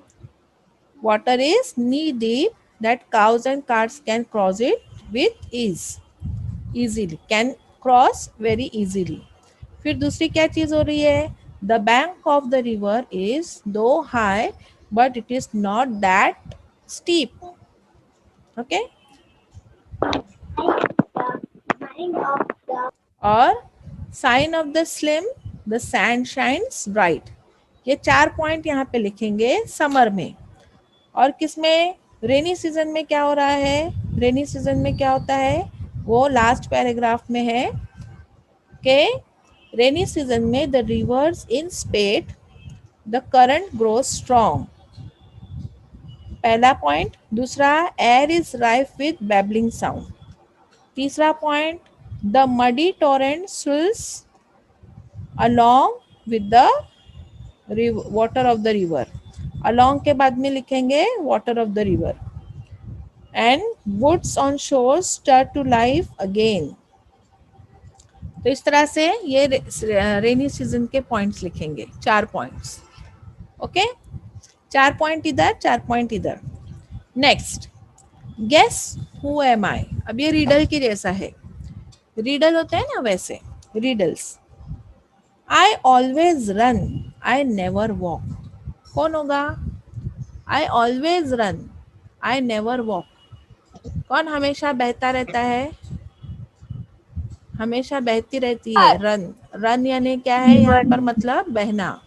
[SPEAKER 1] Water is knee deep that cows and carts can cross it with ease. easily can cross very easily. फिर दूसरी क्या चीज हो रही है? The bank of the river is too high but it is not that steep. Okay, और sign of the slim the sand shines bright. ये 4 पॉइंट यहाँ पे लिखेंगे समर में। और किसमें? रेनी सीजन में क्या हो रहा है? रेनी सीजन में क्या होता है वो लास्ट पैराग्राफ में है के रेनी सीजन में the rivers in spate the current grows strong, पहला पॉइंट। दूसरा, air is rife with babbling sound. तीसरा point, the muddy torrent swirls along with the water of the river। along के बाद में लिखेंगे water of the river। and woods on shores start to life again। तो इस तरह से ये रेनी सीजन के पॉइंट्स लिखेंगे, 4 पॉइंट्स। ओके, 4 पॉइंट इधर, 4 पॉइंट इधर। नेक्स्ट, गेस हु एम आई। अब ये रीडल की जैसा है, रीडल होते हैं ना वैसे, riddles. I always run, I never walk. कौन होगा? I always run, I never walk. कौन हमेशा बहता रहता है? हमेशा बहती रहती है, रन। रन यानी क्या है यहाँ पर? मतलब बहना,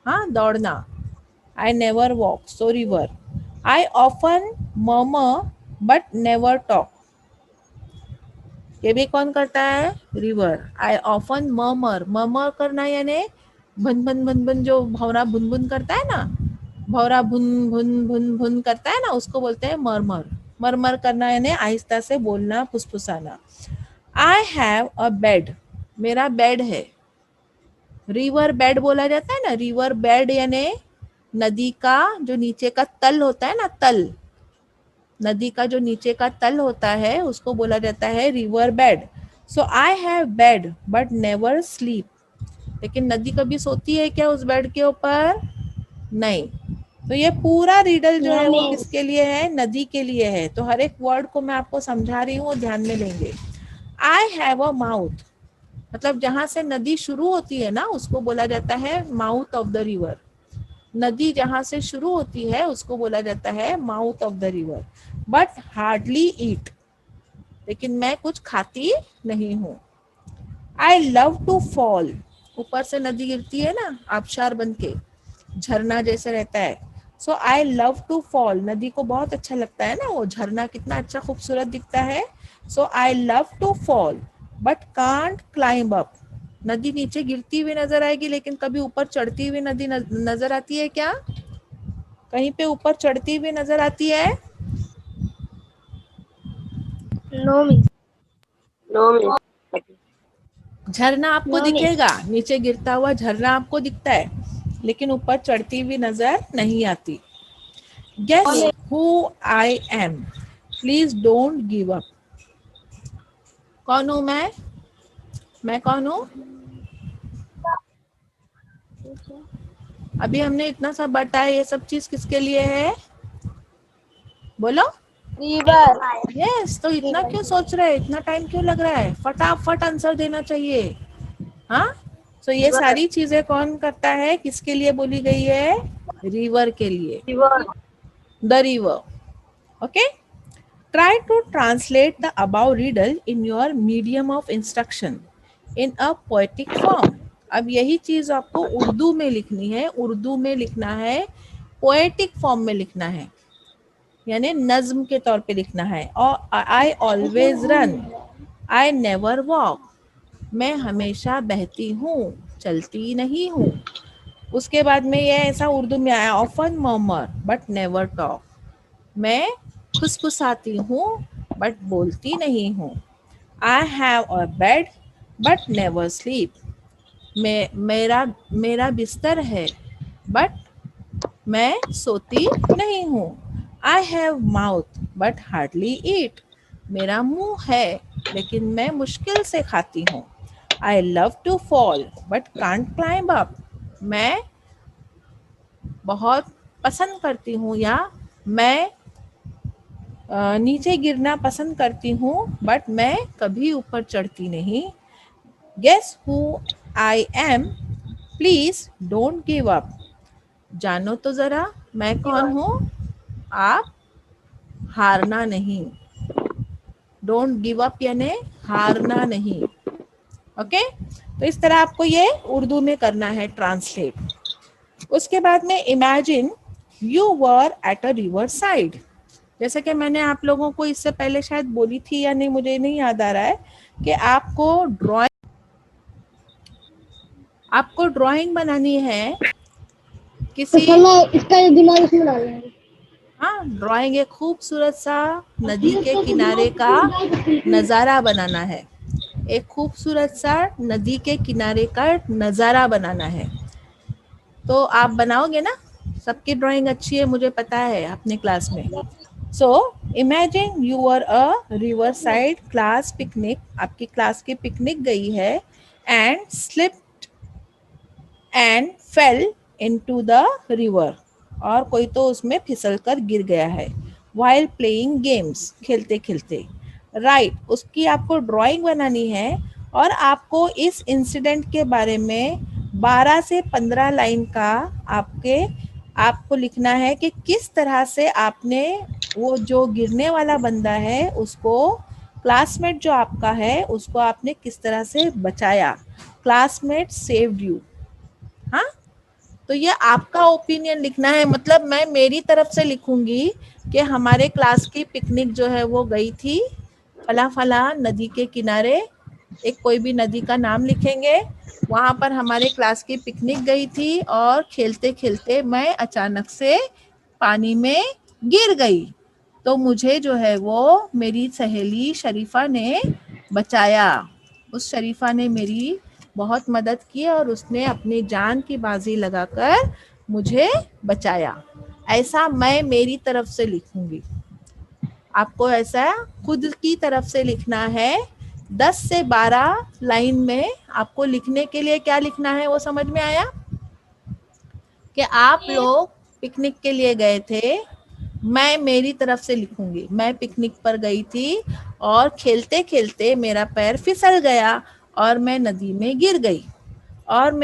[SPEAKER 1] हाँ, दौड़ना। I never walk, so river. I often murmur but never talk. ये भी कौन करता है? River. I often murmur, murmur करना यानी भन भन भन भन, जो भौरा भुन भुन करता है ना, भौरा भुन भुन भुन भुन करता है ना, उसको बोलते हैं मर्मर। मरमर करना यानी आहिस्ता से बोलना, फुसफुसाना। आई हैव अ बेड, मेरा बेड है। रिवर बेड बोला जाता है ना, रिवर बेड यानी नदी का जो नीचे का तल होता है ना, तल, नदी का जो नीचे का तल होता है उसको बोला जाता है river bed. So I have bed but never sleep. लेकिन नदी कभी सोती है क्या उस बेड के ऊपर? नहीं। तो ये पूरा रीडल जो है वो किसके लिए है? नदी के लिए है। तो हर एक वर्ड को मैं आपको समझा रही हूँ, ध्यान में लेंगे। आई हैव अ माउथ, मतलब जहां से नदी शुरू होती है ना उसको बोला जाता है माउथ ऑफ द रिवर। नदी जहां से शुरू होती है उसको बोला जाता है mouth of the river. But hardly eat, लेकिन मैं कुछ खाती नहीं हूँ। आई लव टू फॉल, ऊपर से नदी गिरती है ना आबशार बन के, झरना जैसे रहता है। So I love to fall, नदी को बहुत अच्छा लगता है ना वो झरना, कितना अच्छा खूबसूरत दिखता है। So I love to fall but can't climb up. नदी नीचे गिरती हुई नजर आएगी, लेकिन कभी ऊपर चढ़ती हुई नदी नजर आती है क्या? कहीं पे ऊपर चढ़ती हुई नजर आती है?
[SPEAKER 2] No miss.
[SPEAKER 1] झरना आपको दिखेगा, नीचे गिरता हुआ झरना आपको दिखता है, लेकिन ऊपर चढ़ती हुई नजर नहीं आती। Guess who I am, please don't give up. कौन हूं मैं कौन हूं? अभी हमने इतना सब बताया, ये सब चीज किसके लिए है? बोलो।
[SPEAKER 2] रिवर।
[SPEAKER 1] यस। तो इतना क्यों सोच रहे हैं, इतना टाइम क्यों लग रहा है? फटाफट आंसर देना चाहिए। हाँ, तो ये सारी चीजें कौन करता है, किसके लिए बोली गई है? रिवर के लिए, the river. Okay, try to translate the above riddle in your medium of instruction in a poetic form. अब यही चीज आपको उर्दू में लिखनी है, उर्दू में लिखना है, पोएटिक फॉर्म में लिखना है, यानी नज्म के तौर पे लिखना है। और I always run, I never walk, मैं हमेशा बहती हूँ, चलती नहीं हूँ। उसके बाद में ये ऐसा उर्दू में आया, often murmur but never talk, मैं फुसफुसाती हूँ बट बोलती नहीं हूँ। I have a bed but never sleep, मेरा बिस्तर है बट मैं सोती नहीं हूँ। I have mouth but hardly eat, मेरा मुंह है लेकिन मैं मुश्किल से खाती हूँ। I love to fall but can't climb up, मैं बहुत पसंद करती हूँ, या मैं नीचे गिरना पसंद करती हूँ बट मैं कभी ऊपर चढ़ती नहीं। Guess who I am, please don't give up, जानो तो जरा मैं कौन हूँ, आप हारना नहीं। डोंट गिव अप यानी हारना नहीं। ओके, तो इस तरह आपको ये उर्दू में करना है ट्रांसलेट। उसके बाद में imagine you were at a river side, जैसे कि मैंने आप लोगों को इससे पहले शायद बोली थी या नहीं, मुझे नहीं याद आ रहा है, कि आपको ड्राइंग आपको ड्राइंग बनानी है
[SPEAKER 3] तो
[SPEAKER 1] किसी,
[SPEAKER 3] सर मैं इसका दिमाग इसमें डालना है।
[SPEAKER 1] हाँ, ड्राइंग एक खूबसूरत सा नदी के किनारे का नज़ारा बनाना है। एक खूबसूरत सा नदी के किनारे का नज़ारा बनाना है। तो आप बनाओगे ना? सबकी ड्राइंग अच्छी है, मुझे पता है अपने क्लास में। So imagine you are a river side class picnic, आपकी क्लास की पिकनिक गई है, and slip and fell into the river, और कोई तो उसमें फिसल कर गिर गया है, वाइल प्लेइंग गेम्स, खेलते खेलते। राइट, उसकी आपको ड्राइंग बनानी है, और आपको इस इंसिडेंट के बारे में 12 से 15 लाइन का आपको लिखना है कि किस तरह से आपने वो जो गिरने वाला बंदा है उसको, क्लासमेट जो आपका है उसको आपने किस तरह से बचाया, क्लासमेट सेव्ड यू। हाँ, तो ये आपका ओपिनियन लिखना है। मतलब मैं मेरी तरफ से लिखूंगी कि हमारे क्लास की पिकनिक जो है वो गई थी फला फला नदी के किनारे, एक कोई भी नदी का नाम लिखेंगे, वहां पर हमारे क्लास की पिकनिक गई थी, और खेलते खेलते मैं अचानक से पानी में गिर गई, तो मुझे जो है वो मेरी सहेली शरीफा ने बचाया। उस शरीफा ने मेरी बहुत मदद की, और उसने अपनी जान की बाजी लगाकर मुझे बचाया। ऐसा मैं मेरी तरफ से लिखूंगी, आपको ऐसा खुद की तरफ से लिखना है। 10 से 12 लाइन में आपको लिखने के लिए क्या लिखना है वो समझ में आया? कि आप लोग पिकनिक के लिए गए थे, मैं मेरी तरफ से लिखूंगी, मैं पिकनिक पर गई थी और खेलते खेलते मेरा पैर फिसल गया और मैं नदी में गिर गई, और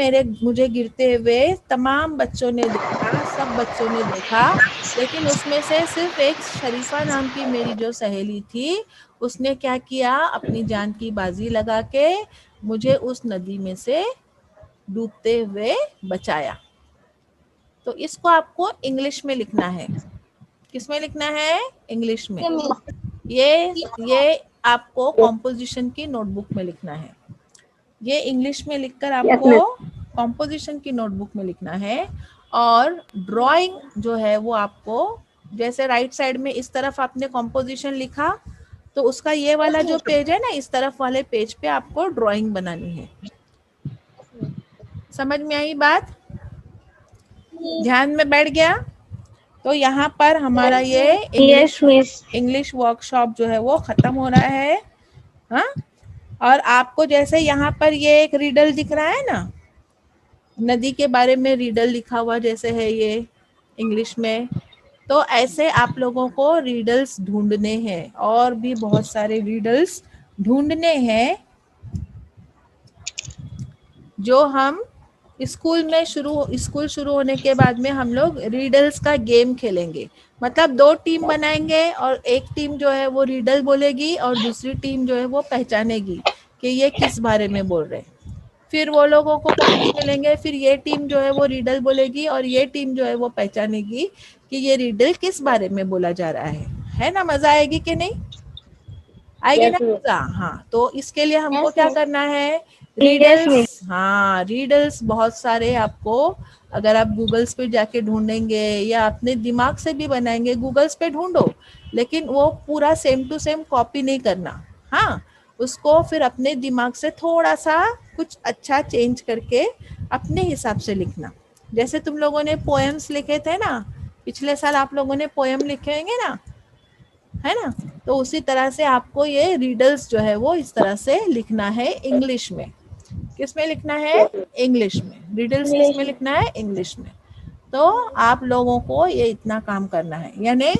[SPEAKER 1] मुझे गिरते हुए तमाम बच्चों ने देखा, सब बच्चों ने देखा, लेकिन उसमें से सिर्फ एक शरीफा नाम की मेरी जो सहेली थी, उसने क्या किया, अपनी जान की बाजी लगा के मुझे उस नदी में से डूबते हुए बचाया। तो इसको आपको इंग्लिश में लिखना है। किस में लिखना है? इंग्लिश में। ये आपको कॉम्पोजिशन की नोटबुक में लिखना है। ये इंग्लिश में लिखकर आपको कॉम्पोजिशन की नोटबुक में लिखना है। और ड्राइंग जो है वो आपको, जैसे राइट साइड में इस तरफ आपने कॉम्पोजिशन लिखा, तो उसका ये वाला जो पेज है ना, इस तरफ वाले पेज पे आपको ड्राइंग बनानी है। समझ में आई बात? ध्यान में बैठ गया? तो यहाँ पर हमारा ये
[SPEAKER 2] Yes, miss.
[SPEAKER 1] इंग्लिश वर्कशॉप जो है वो खत्म हो रहा है। हाँ, और आपको जैसे यहाँ पर ये एक रीडल दिख रहा है ना, नदी के बारे में रीडल लिखा हुआ जैसे है ये इंग्लिश में, तो ऐसे आप लोगों को रीडल्स ढूंढने हैं, और भी बहुत सारे रीडल्स ढूंढने हैं जो हम स्कूल शुरू होने के बाद में हम लोग रीडल्स का गेम खेलेंगे। मतलब 2 टीम बनाएंगे, और एक टीम जो है वो रीडल बोलेगी और दूसरी टीम जो है वो पहचानेगी कि ये किस बारे में बोल रहे हैं। फिर वो लोगों को पॉइंट्स मिलेंगे, फिर ये टीम जो है वो रीडल बोलेगी और ये टीम जो है वो पहचानेगी कि ये रीडल किस बारे में बोला जा रहा है ना? मजा आएगी कि नहीं आएगी ना मजा? हाँ, तो इसके लिए हमको क्या करना है,
[SPEAKER 2] Yes,
[SPEAKER 1] रीडल्स,
[SPEAKER 2] miss.
[SPEAKER 1] हाँ रीडल्स बहुत सारे आपको, अगर आप गूगल्स पे जाके ढूंढेंगे या अपने दिमाग से भी बनाएंगे, गूगल्स पे ढूंढो, लेकिन वो पूरा सेम टू सेम कॉपी नहीं करना। हाँ, उसको फिर अपने दिमाग से थोड़ा सा कुछ अच्छा चेंज करके अपने हिसाब से लिखना। जैसे तुम लोगों ने पोएम्स लिखे थे ना, पिछले साल आप लोगों ने पोएम लिखे होंगे ना, है ना? तो उसी तरह से आपको ये रीडल्स जो है वो इस तरह से लिखना है इंग्लिश में। किस में लिखना है? इंग्लिश में। रीडल्स किस में लिखना है? इंग्लिश में। तो आप लोगों को ये इतना काम करना है, यानी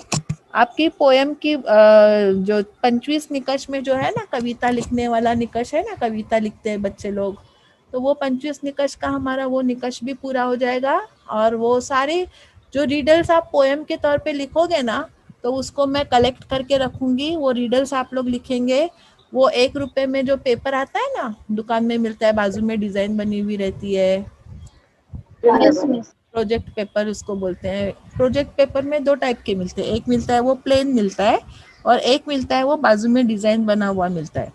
[SPEAKER 1] आपकी पोयम की जो 25 निकष में जो है ना, कविता लिखने वाला निकष है ना, कविता लिखते हैं बच्चे लोग, तो वो 25 निकष का हमारा वो निकष भी पूरा हो जाएगा। और वो सारे जो रीडल्स आप पोयम के तौर पे लिखोगे ना, तो उसको मैं कलेक्ट करके रखूंगी। वो रीडल्स आप लोग लिखेंगे, वो 1 रुपए में जो पेपर आता है ना, दुकान में मिलता है, बाजू में डिजाइन बनी हुई रहती है,
[SPEAKER 2] Yes, miss.
[SPEAKER 1] प्रोजेक्ट पेपर उसको बोलते हैं। प्रोजेक्ट पेपर में 2 टाइप के मिलते हैं, एक मिलता है वो प्लेन मिलता है, और एक मिलता है वो बाजू में डिजाइन बना हुआ मिलता है।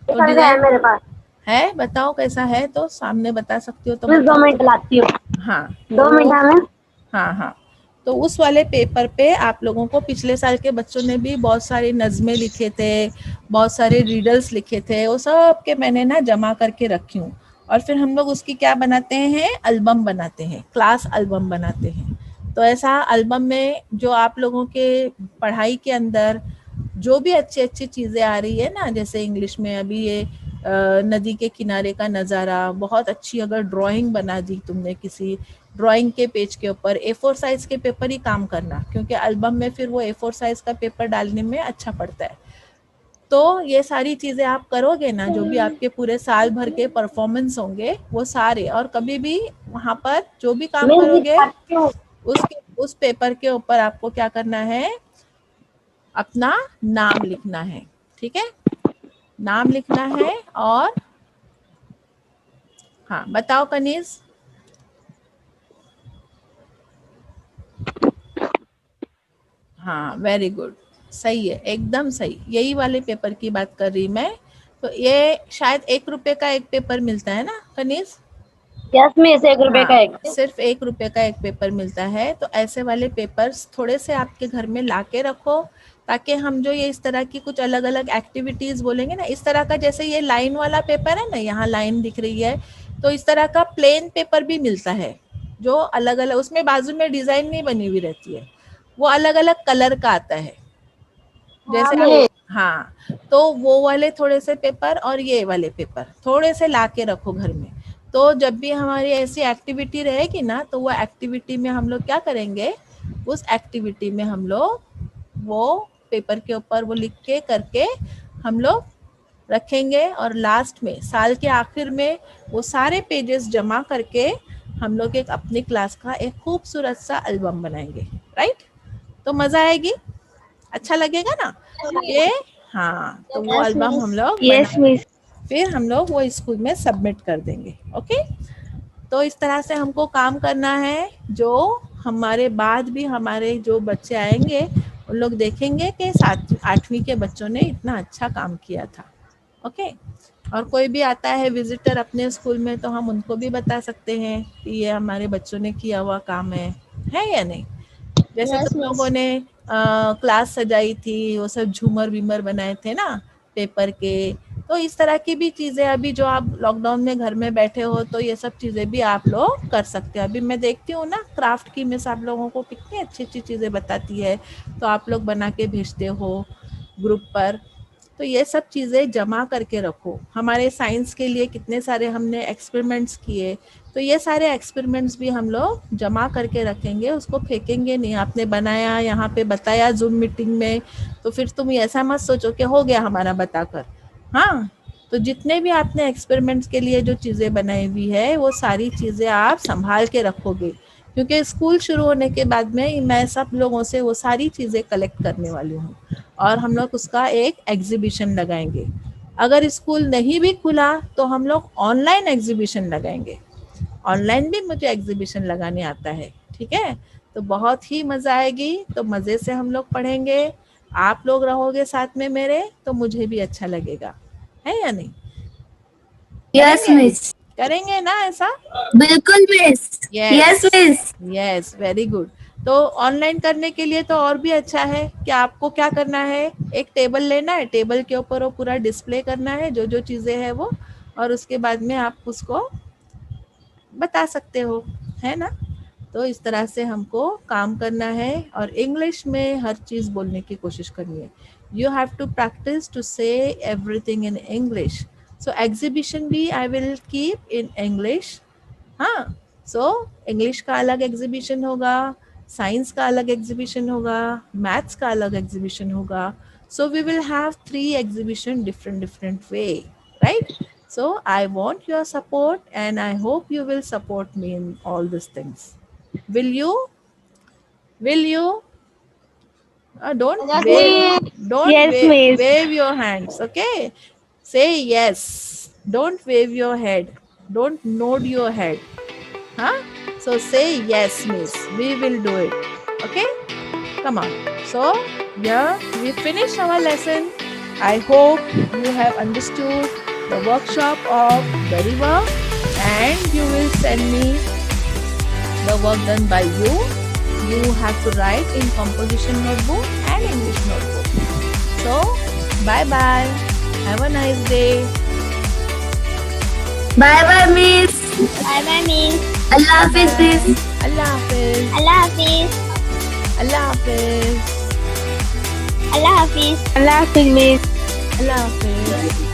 [SPEAKER 1] तो
[SPEAKER 3] है
[SPEAKER 1] डिजाइन,
[SPEAKER 3] मेरे पास।
[SPEAKER 1] है, बताओ कैसा है, तो सामने बता सकती हो तो
[SPEAKER 3] मिस 2
[SPEAKER 1] बताओ।
[SPEAKER 3] मिनट लाती हूँ।
[SPEAKER 1] हाँ
[SPEAKER 3] 2 मिनट
[SPEAKER 1] तो
[SPEAKER 3] है मिस।
[SPEAKER 1] हाँ हाँ, तो उस वाले पेपर पे आप लोगों को, पिछले साल के बच्चों ने भी बहुत सारी नज़में लिखे थे, बहुत सारे रीडल्स लिखे थे, वो सब के मैंने ना जमा करके रखी हूँ। और फिर हम लोग उसकी क्या बनाते हैं, एल्बम बनाते हैं, क्लास एल्बम बनाते हैं। तो ऐसा एल्बम में जो आप लोगों के पढ़ाई के अंदर जो भी अच्छी अच्छी चीज़ें आ रही है ना, जैसे इंग्लिश में अभी ये नदी के किनारे का नज़ारा, बहुत अच्छी अगर ड्राइंग बना दी तुमने, किसी ड्राइंग के पेज के ऊपर A4 साइज के पेपर ही काम करना, क्योंकि एल्बम में फिर वो A4 साइज का पेपर डालने में अच्छा पड़ता है। तो ये सारी चीज़ें आप करोगे ना, जो भी आपके पूरे साल भर के परफॉर्मेंस होंगे वो सारे, और कभी भी वहाँ पर जो भी काम
[SPEAKER 3] मिस
[SPEAKER 1] करोगे
[SPEAKER 3] दिखाती हूँ।
[SPEAKER 1] उस पेपर के ऊपर आपको क्या करना है, अपना नाम लिखना है। ठीक है, नाम लिखना है। और हाँ बताओ कनीज। हाँ वेरी गुड, सही है, एकदम सही, यही वाले पेपर की बात कर रही मैं। तो ये शायद 1 रुपए का एक पेपर मिलता है ना कनीज?
[SPEAKER 3] यस मिस, 1 रुपए का
[SPEAKER 1] हाँ,
[SPEAKER 3] एक।
[SPEAKER 1] सिर्फ 1 रुपए का एक पेपर मिलता है। तो ऐसे वाले पेपर्स थोड़े से आपके घर में ला के रखो, ताकि हम जो ये इस तरह की कुछ अलग अलग एक्टिविटीज़ बोलेंगे ना, इस तरह का, जैसे ये लाइन वाला पेपर है ना, यहाँ लाइन दिख रही है, तो इस तरह का प्लेन पेपर भी मिलता है, जो अलग अलग, उसमें बाजू में डिज़ाइन नहीं बनी हुई रहती है, वो अलग अलग कलर का आता है।
[SPEAKER 3] हाँ
[SPEAKER 1] जैसे
[SPEAKER 3] मिस।
[SPEAKER 1] हाँ, तो वो वाले थोड़े से पेपर और ये वाले पेपर थोड़े से ला के रखो घर में। तो जब भी हमारी ऐसी एक्टिविटी रहेगी ना, तो वो एक्टिविटी में हम लोग क्या करेंगे, उस एक्टिविटी में हम लोग वो पेपर के ऊपर वो लिख के करके हम लोग रखेंगे, और लास्ट में, साल के आखिर में, वो सारे पेजेस जमा करके हम लोग एक अपनी क्लास का एक खूबसूरत सा एल्बम बनाएंगे। राइट? तो मज़ा आएगी, अच्छा लगेगा ना ये। हाँ, तो वो
[SPEAKER 3] यस
[SPEAKER 1] एल्बम हम
[SPEAKER 3] मिस।
[SPEAKER 1] लोग
[SPEAKER 2] Yes,
[SPEAKER 1] बना,
[SPEAKER 2] miss.
[SPEAKER 1] फिर हम लोग वो स्कूल में सबमिट कर देंगे। ओके, तो इस तरह से हमको काम करना है, जो हमारे बाद भी हमारे जो बच्चे आएंगे उन लोग देखेंगे कि 7वीं 8वीं के बच्चों ने इतना अच्छा काम किया था। ओके, और कोई भी आता है विजिटर अपने स्कूल में, तो हम उनको भी बता सकते हैं कि ये हमारे बच्चों ने किया हुआ काम है या नहीं। जैसे
[SPEAKER 3] यस
[SPEAKER 1] तुम
[SPEAKER 3] मिस।
[SPEAKER 1] लोगों ने क्लास सजाई थी, वो सब झूमर वीमर बनाए थे ना पेपर के, तो इस तरह की भी चीज़ें, अभी जो आप लॉकडाउन में घर में बैठे हो, तो ये सब चीज़ें भी आप लोग कर सकते हो। अभी मैं देखती हूँ ना, क्राफ्ट की मिस आप लोगों को कितनी अच्छी अच्छी चीज़ें बताती है, तो आप लोग बना के भेजते हो ग्रुप पर। तो ये सब चीज़ें जमा करके रखो। हमारे साइंस के लिए कितने सारे हमने एक्सपेरिमेंट्स किए, तो ये सारे एक्सपेरिमेंट्स भी हम लोग जमा करके रखेंगे, उसको फेंकेंगे नहीं। आपने बनाया, यहाँ पे बताया जूम मीटिंग में, तो फिर तुम ऐसा मत सोचो कि हो गया हमारा बताकर। हाँ, तो जितने भी आपने एक्सपेरिमेंट्स के लिए जो चीज़ें बनाई हुई है, वो सारी चीज़ें आप संभाल के रखोगे, क्योंकि स्कूल शुरू होने के बाद में मैं सब लोगों से वो सारी चीज़ें कलेक्ट करने वाली हूँ, और हम लोग उसका एक एग्जीबिशन लगाएंगे। अगर स्कूल नहीं भी खुला तो हम लोग ऑनलाइन एग्जीबिशन लगाएंगे। ऑनलाइन भी मुझे एग्जीबिशन लगाने आता है। ठीक है, तो बहुत ही मज़ा आएगी, तो मज़े से हम लोग पढ़ेंगे, आप लोग रहोगे साथ में मेरे, तो मुझे भी अच्छा लगेगा, है या नहीं?
[SPEAKER 3] यस
[SPEAKER 1] करेंगे,
[SPEAKER 3] मिस।
[SPEAKER 1] करेंगे ना ऐसा?
[SPEAKER 3] बिल्कुल miss. Yes
[SPEAKER 1] yes,
[SPEAKER 3] miss.
[SPEAKER 1] Yes, very good. तो ऑनलाइन करने के लिए तो और भी अच्छा है कि आपको क्या करना है, एक टेबल लेना है, टेबल के ऊपर वो पूरा डिस्प्ले करना है जो जो चीज़ें हैं वो, और उसके बाद में आप उसको बता सकते हो, है ना? तो इस तरह से हमको काम करना है, और इंग्लिश में हर चीज़ बोलने की कोशिश करनी है। You have to practice to say everything in English. So exhibition भी I will keep in English. हाँ, सो इंग्लिश का अलग एग्जीबिशन होगा, साइंस का अलग एग्जीबिशन होगा, मैथ्स का अलग एग्जीबिशन होगा। So we will have 3 exhibition different different way, right? So I want your support, and I hope you will support me in all these things. Will you? Will you? Don't
[SPEAKER 3] yes
[SPEAKER 1] wave,
[SPEAKER 3] miss.
[SPEAKER 1] don't
[SPEAKER 2] Yes, miss.
[SPEAKER 1] wave your hands, okay? Say yes. Don't wave your head. Don't nod your head. Huh? So say yes, miss. We will do it. Okay? Come on. So, yeah, we finish our lesson. I hope you have understood the workshop of the river, and you will send me the work done by you. You have to write in composition notebook and English notebook. So, bye bye. Have a nice day.
[SPEAKER 3] Bye bye, Miss.
[SPEAKER 2] Bye bye, Miss.
[SPEAKER 3] Allah Hafiz, Miss.
[SPEAKER 1] Allah Hafiz.
[SPEAKER 2] Allah Hafiz.
[SPEAKER 1] Allah Hafiz.
[SPEAKER 2] Allah Hafiz. Allah Hafiz, Miss.
[SPEAKER 1] Allah Hafiz.